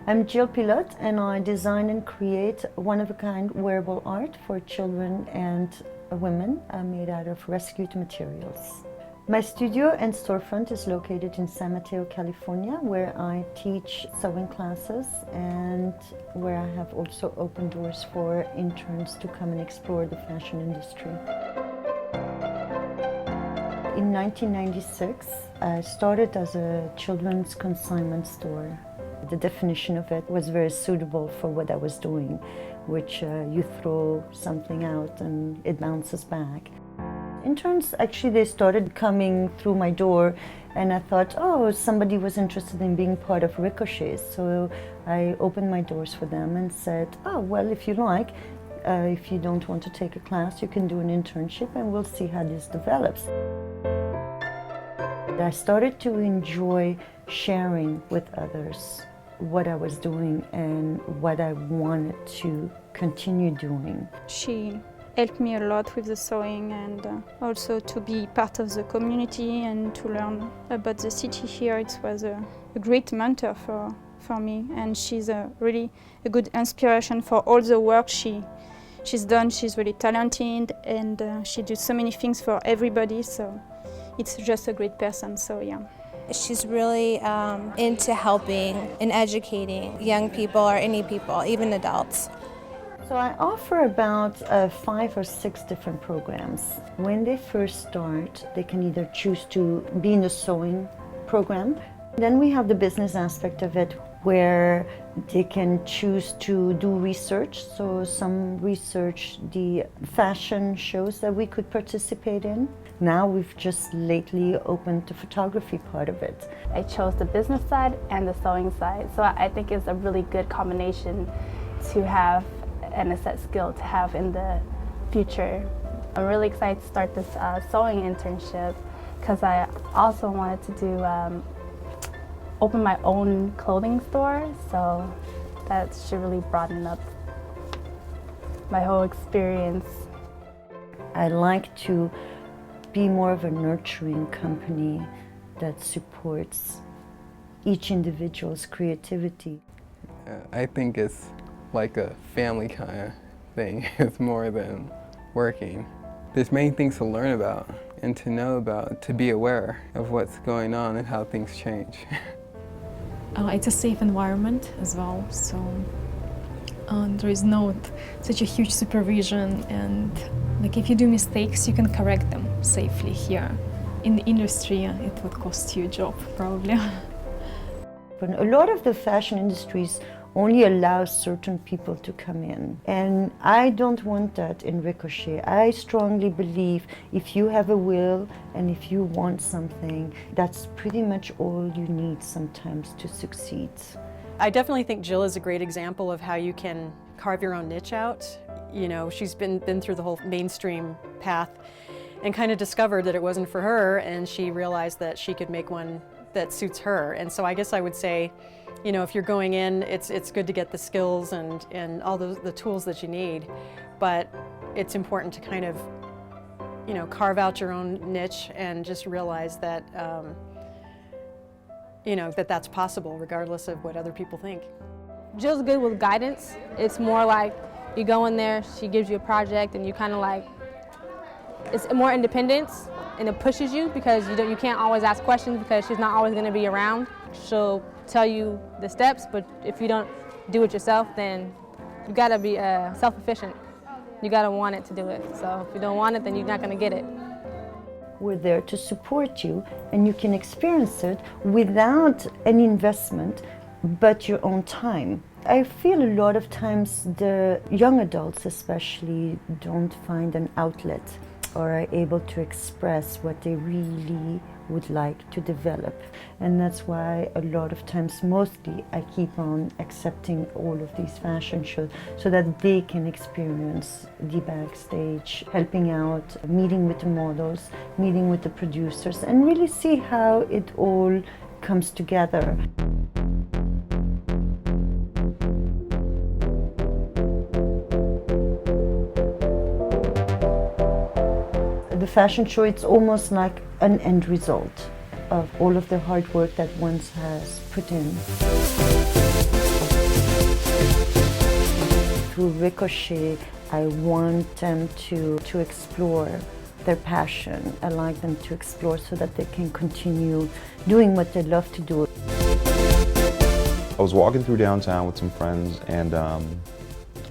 I'm Jill Pillot, and I design and create one-of-a-kind wearable art for children and women made out of rescued materials. My studio and storefront is located in San Mateo, California, where I teach sewing classes and where I have also opened doors for interns to come and explore the fashion industry. In 1996, I started as a children's consignment store. The definition of it was very suitable for what I was doing, which you throw something out and it bounces back. Interns, actually, they started coming through my door, and I thought, oh, somebody was interested in being part of Ricochet. So I opened my doors for them and said, oh, well, if you like, if you don't want to take a class, you can do an internship and we'll see how this develops. I started to enjoy sharing with others what I was doing and what I wanted to continue doing. She helped me a lot with the sewing and also to be part of the community and to learn about the city here. It was a great mentor for me, and she's really a good inspiration for all the work she's done. She's really talented, and she does so many things for everybody, so it's just a great person, so yeah. She's really into helping and educating young people or any people, even adults. So I offer about 5 or 6 different programs. When they first start, they can either choose to be in the sewing program. Then we have the business aspect of it, where they can choose to do research. So some research the fashion shows that we could participate in. Now we've just lately opened the photography part of it. I chose the business side and the sewing side, so I think it's a really good combination to have and a set skill to have in the future. I'm really excited to start this sewing internship because I also wanted to do open my own clothing store, so that should really broaden up my whole experience. I like to be more of a nurturing company that supports each individual's creativity. I think it's like a family kind of thing. It's more than working. There's many things to learn about and to know about, to be aware of what's going on and how things change. It's a safe environment as well, so there is not such a huge supervision, and like if you do mistakes, you can correct them safely here. In the industry, it would cost you a job, probably. But a lot of the fashion industries only allow certain people to come in. And I don't want that in Ricochet. I strongly believe if you have a will and if you want something, that's pretty much all you need sometimes to succeed. I definitely think Jill is a great example of how you can carve your own niche out. You know, she's been through the whole mainstream path and kind of discovered that it wasn't for her, and she realized that she could make one that suits her. And so I guess I would say, you know, if you're going in, it's good to get the skills and all the tools that you need, but it's important to kind of, you know, carve out your own niche and just realize that, you know, that's possible regardless of what other people think. Jill's good with guidance. It's more like you go in there, she gives you a project, and you kind of like, it's more independence, and it pushes you because you can't always ask questions because she's not always going to be around. She'll tell you the steps, but if you don't do it yourself, then you got to be self-efficient. You got to want it to do it. So if you don't want it, then you're not going to get it. We're there to support you, and you can experience it without any investment but your own time. I feel a lot of times the young adults especially don't find an outlet or are able to express what they really would like to develop. And that's why a lot of times, mostly, I keep on accepting all of these fashion shows so that they can experience the backstage, helping out, meeting with the models, meeting with the producers, and really see how it all comes together. The fashion show, it's almost like an end result of all of the hard work that one has put in. through Ricochet, I want them to explore their passion. I like them to explore so that they can continue doing what they love to do. I was walking through downtown with some friends, and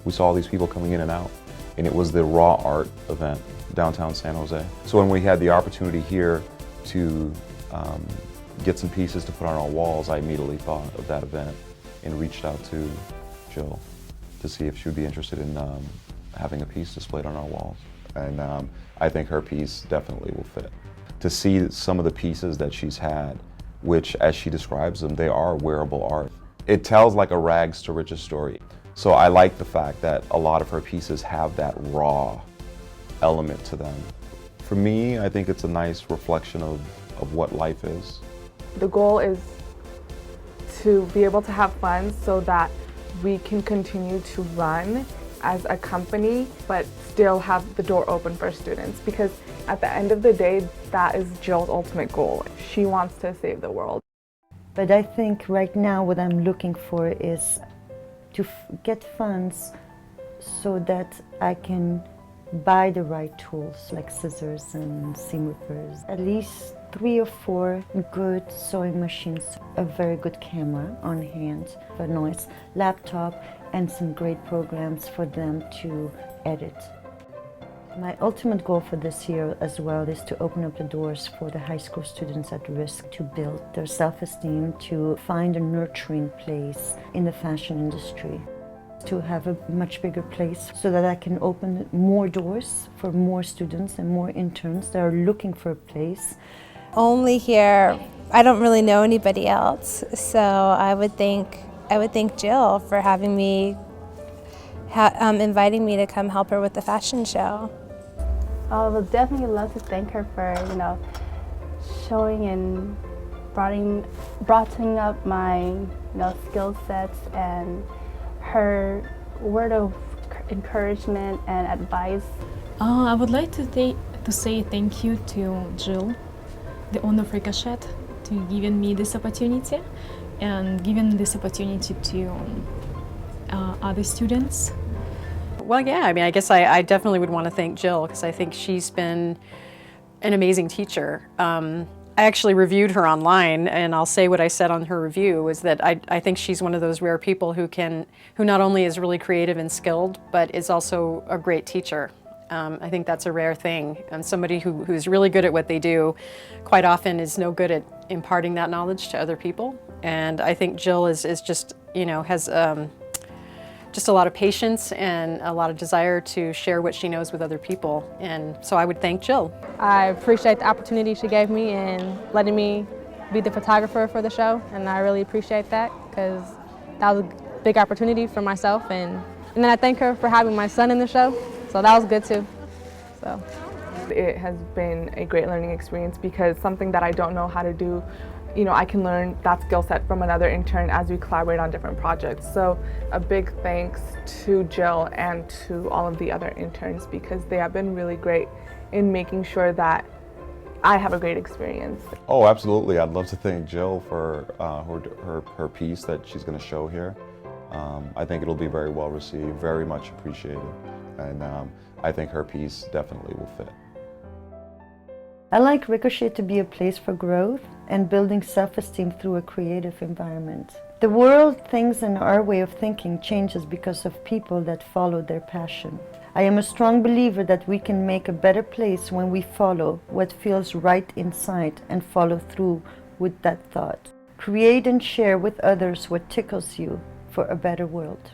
we saw all these people coming in and out. And it was the Raw Art event, downtown San Jose. So when we had the opportunity here to get some pieces to put on our walls, I immediately thought of that event and reached out to Jill to see if she would be interested in having a piece displayed on our walls. And I think her piece definitely will fit. To see some of the pieces that she's had, which as she describes them, they are wearable art. It tells like a rags to riches story. So I like the fact that a lot of her pieces have that raw element to them. For me, I think it's a nice reflection of what life is. The goal is to be able to have funds so that we can continue to run as a company, but still have the door open for students, because at the end of the day, that is Jill's ultimate goal. She wants to save the world. But I think right now what I'm looking for is to get funds so that I can buy the right tools like scissors and seam rippers. At least 3 or 4 good sewing machines, a very good camera on hand, a nice laptop, and some great programs for them to edit. My ultimate goal for this year as well is to open up the doors for the high school students at risk to build their self-esteem, to find a nurturing place in the fashion industry, to have a much bigger place so that I can open more doors for more students and more interns that are looking for a place. Only here, I don't really know anybody else, so I would thank Jill for having me, inviting me to come help her with the fashion show. I would definitely love to thank her for, showing and broadening up my, skill sets, and her word of encouragement and advice. I would like to say thank you to Jill, the owner of Ricochet, to giving me this opportunity and giving this opportunity to other students. Well, yeah, I mean, I guess I definitely would want to thank Jill, because I think she's been an amazing teacher. I actually reviewed her online, and I'll say what I said on her review, is that I think she's one of those rare people who not only is really creative and skilled, but is also a great teacher. I think that's a rare thing, and somebody who's really good at what they do quite often is no good at imparting that knowledge to other people. And I think Jill is just, has just a lot of patience and a lot of desire to share what she knows with other people. And so I would thank Jill. I appreciate the opportunity she gave me and letting me be the photographer for the show, and I really appreciate that, because that was a big opportunity for myself. And then I thank her for having my son in the show, so that was good too. So It has been a great learning experience, because something that I don't know how to do, I can learn that skill set from another intern as we collaborate on different projects. So a big thanks to Jill and to all of the other interns, because they have been really great in making sure that I have a great experience. Oh, absolutely. I'd love to thank Jill for her piece that she's going to show here. I think it'll be very well received, very much appreciated. And I think her piece definitely will fit. I like Ricochet to be a place for growth and building self-esteem through a creative environment. The world, things, and our way of thinking changes because of people that follow their passion. I am a strong believer that we can make a better place when we follow what feels right inside and follow through with that thought. Create and share with others what tickles you for a better world.